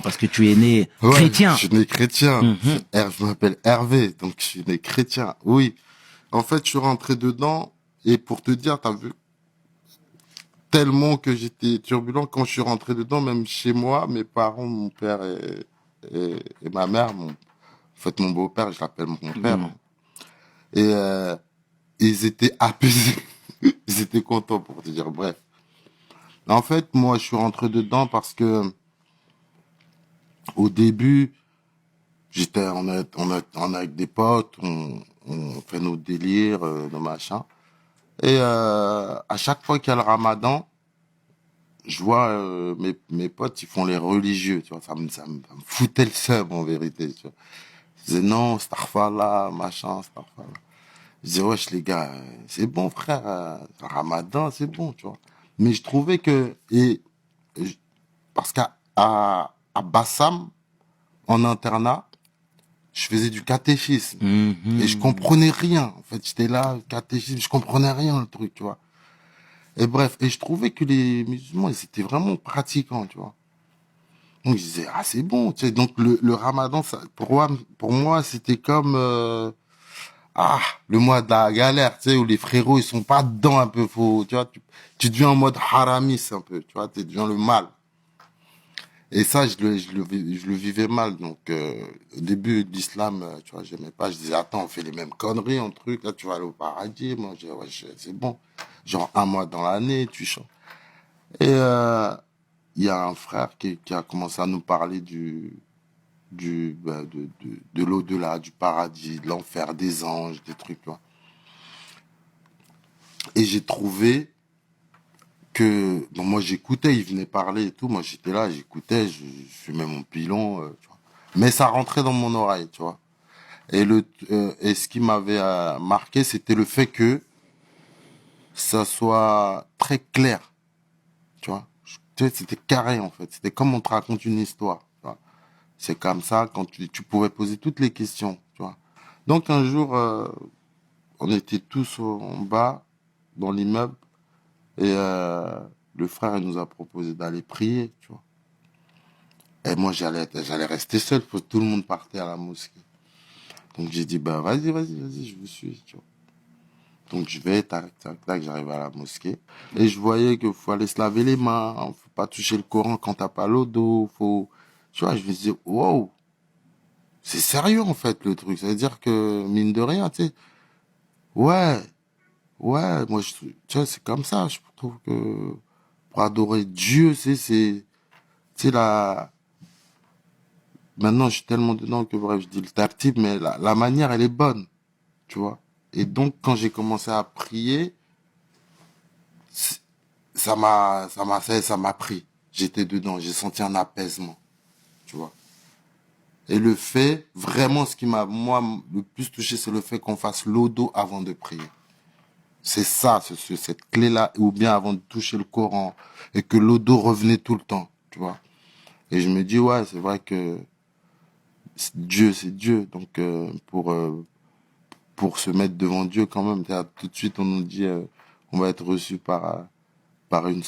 Parce que tu es né Ouais, chrétien. je suis né chrétien. Mhm. Je m'appelle Hervé, donc je suis né chrétien. Oui. En fait, je suis rentré dedans, et pour te dire, t'as vu, tellement que j'étais turbulent quand je suis rentré dedans, même chez moi, mes parents, mon père et ma mère, en fait, mon beau-père, je l'appelle mon père, Mhm. hein. Et ils étaient apaisés. Ils étaient contents, pour te dire. Bref. En fait, moi, je suis rentré dedans parce que au début, on est avec des potes, on fait nos délires, nos machins. Et à chaque fois qu'il y a le ramadan, je vois mes potes, ils font les religieux, tu vois. Ça me foutait le seum, en vérité, tu vois. Je disais non, Starfallah, machin, Starfallah. Je disais, wesh, les gars, c'est bon, frère, le ramadan, c'est bon, tu vois. Mais je trouvais que, je- parce qu'à Bassam, en internat, je faisais du catéchisme. Et je Mhm. comprenais rien. En fait, j'étais là, catéchisme, je comprenais rien, le truc, tu vois. Et bref, et je trouvais que les musulmans, ils étaient vraiment pratiquants, tu vois. Donc je disais, ah, c'est bon, tu sais. Donc le ramadan, ça, pour moi, c'était comme, le mois de la galère, tu sais, où les frérots, ils sont pas dedans un peu, tu vois, tu deviens en mode haramis un peu, tu vois, tu deviens le mal. Et ça, je le vivais mal. Donc, au début de l'islam, tu vois, j'aimais pas. Je disais, attends, on fait les mêmes conneries, un truc. Là, tu vas aller au paradis. Moi, je dis, ouais, c'est bon. Genre, un mois dans l'année, tu chantes. Et il y a un frère qui a commencé à nous parler de l'au-delà, du paradis, de l'enfer, des anges, des trucs, tu vois. Et j'ai trouvé que, bon, moi, j'écoutais, il venait parler et tout. Moi, j'étais là, j'écoutais, je fumais mon pilon, tu vois. Mais ça rentrait dans mon oreille, tu vois. Et ce qui m'avait marqué, c'était le fait que ça soit très clair, tu vois. Tu sais, c'était carré en fait. C'était comme on te raconte une histoire, tu vois. C'est comme ça quand tu pouvais poser toutes les questions, tu vois. Donc un jour, on était tous en bas dans l'immeuble et le frère il nous a proposé d'aller prier, tu vois. Et moi j'allais rester seul parce que tout le monde partait à la mosquée. Donc j'ai dit bah vas-y, je vous suis, tu vois. Donc je vais, tac, tac, tac, j'arrive à la mosquée. Et je voyais qu'il faut aller se laver les mains, faut pas toucher le Coran quand t'as pas l'eau d'eau, faut... Tu vois, je me disais, wow, c'est sérieux en fait le truc. Ça veut dire que, mine de rien, tu sais, ouais, ouais, moi, tu vois, c'est comme ça. Je trouve que pour adorer Dieu, tu sais, maintenant je suis tellement dedans que bref, je dis le tactile, mais la manière, elle est bonne, tu vois. Et donc, quand j'ai commencé à prier, ça m'a pris. J'étais dedans, j'ai senti un apaisement, tu vois. Et le fait, vraiment, ce qui m'a, moi, le plus touché, c'est le fait qu'on fasse l'odo avant de prier. C'est ça, cette clé-là, ou bien avant de toucher le Coran, et que l'odo revenait tout le temps, tu vois. Et je me dis, ouais, c'est vrai que Dieu, c'est Dieu. Donc, pour se mettre devant Dieu, quand même, tout de suite, on nous dit, on va être reçu par une